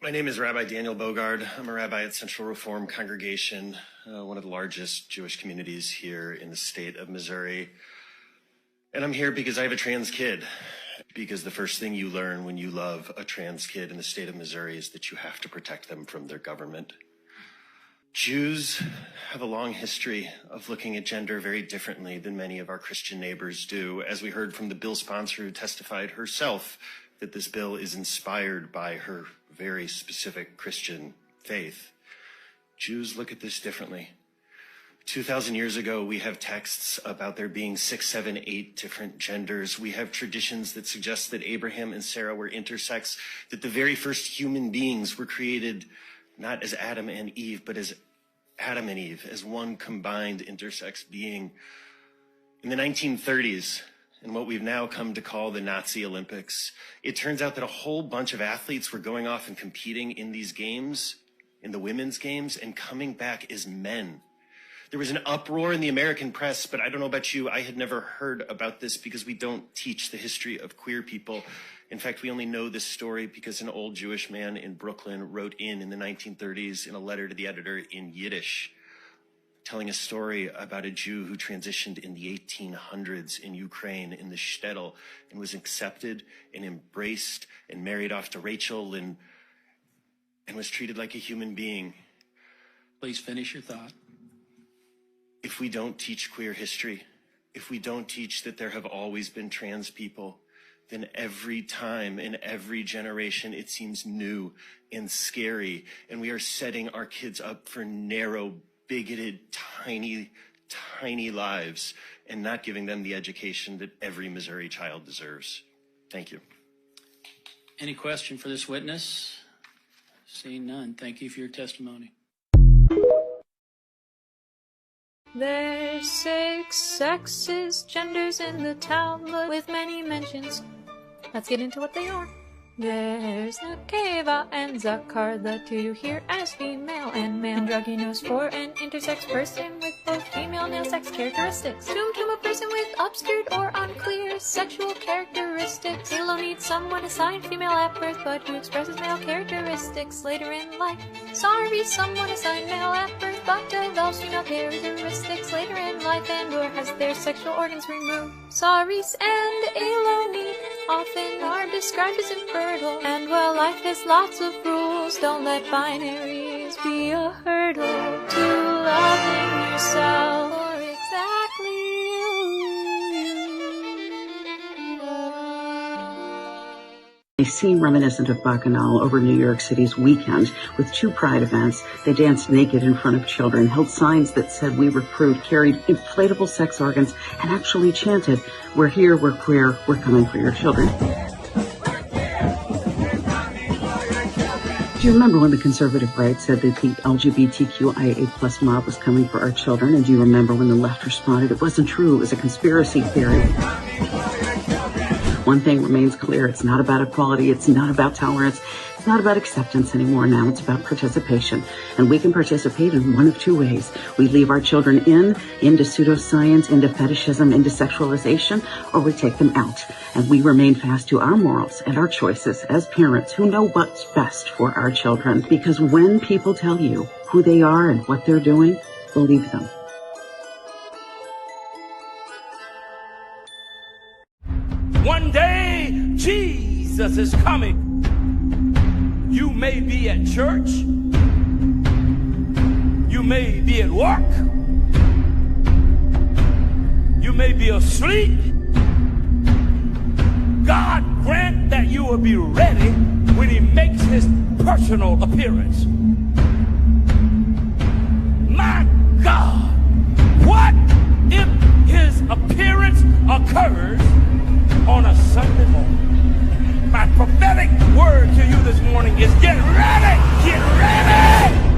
My name is Rabbi Daniel Bogard. I'm a rabbi at Central Reform Congregation, one of the largest Jewish communities here in the state of Missouri. And I'm here because I have a trans kid. Because the first thing you learn when you love a trans kid in the state of Missouri is that you have to protect them from their government. Jews have a long history of looking at gender very differently than many of our Christian neighbors do, as we heard from the bill sponsor who testified herself that this bill is inspired by her very specific Christian faith. Jews look at this differently. 2,000 years ago, we have texts about there being 6, 7, 8 different genders. We have traditions that suggest that Abraham and Sarah were intersex, that the very first human beings were created not as Adam and Eve, but as Adam and Eve, as one combined intersex being. In the 1930s, in what we've now come to call the Nazi Olympics, it turns out that a whole bunch of athletes were going off and competing in these games, in the women's games, and coming back as men. There was an uproar in the American press, but I don't know about you, I had never heard about this because we don't teach the history of queer people. In fact, we only know this story because an old Jewish man in Brooklyn wrote in the 1930s in a letter to the editor in Yiddish, telling a story about a Jew who transitioned in the 1800s in Ukraine in the shtetl and was accepted and embraced and married off to Rachel and was treated like a human being. Please finish your thought. If we don't teach queer history, if we don't teach that there have always been trans people, then every time in every generation it seems new and scary, and we are setting our kids up for narrow, bigoted, tiny lives and not giving them the education that every Missouri child deserves. Thank you. Any question for this witness? Seeing none, thank you for your testimony. There's 6 sexes, genders in the Talmud with many mentions. Let's get into what they are. There's Nekeva and Zakar, the two you hear as female and male. Androgynous for an intersex person with both female and male sex characteristics. Tum, a person with obscured or unclear sexual characteristics. Elo needs someone assigned female at birth, but who expresses male characteristics later in life. Sorry, someone assigned male at birth, but develops female characteristics later in life and or has their sexual organs removed. Saris and Eloni often are described as infertile, and while life has lots of rules, don't let binaries be a hurdle to loving yourself for exactly who you are. They seem reminiscent of Bacchanal over New York City's weekend. With 2 pride events, they danced naked in front of children, held signs that said "We recruit," carried inflatable sex organs, and actually chanted, "We're here, we're queer, we're coming for your children." Do you remember when the conservative right said that the LGBTQIA+ mob was coming for our children? And do you remember when the left responded, "It wasn't true, it was a conspiracy theory"? One thing remains clear: it's not about equality, it's not about tolerance, it's not about acceptance anymore. Now it's about participation. And we can participate in one of 2 ways. We leave our children into pseudoscience, into fetishism, into sexualization, or we take them out. And we remain fast to our morals and our choices as parents who know what's best for our children. Because when people tell you who they are and what they're doing, believe them. One day, Jesus is coming. You may be at church. You may be at work. You may be asleep. God grant that you will be ready when he makes his personal appearance. My God, what if his appearance occurs on a Sunday morning? My prophetic word to you this morning is get ready! Get ready!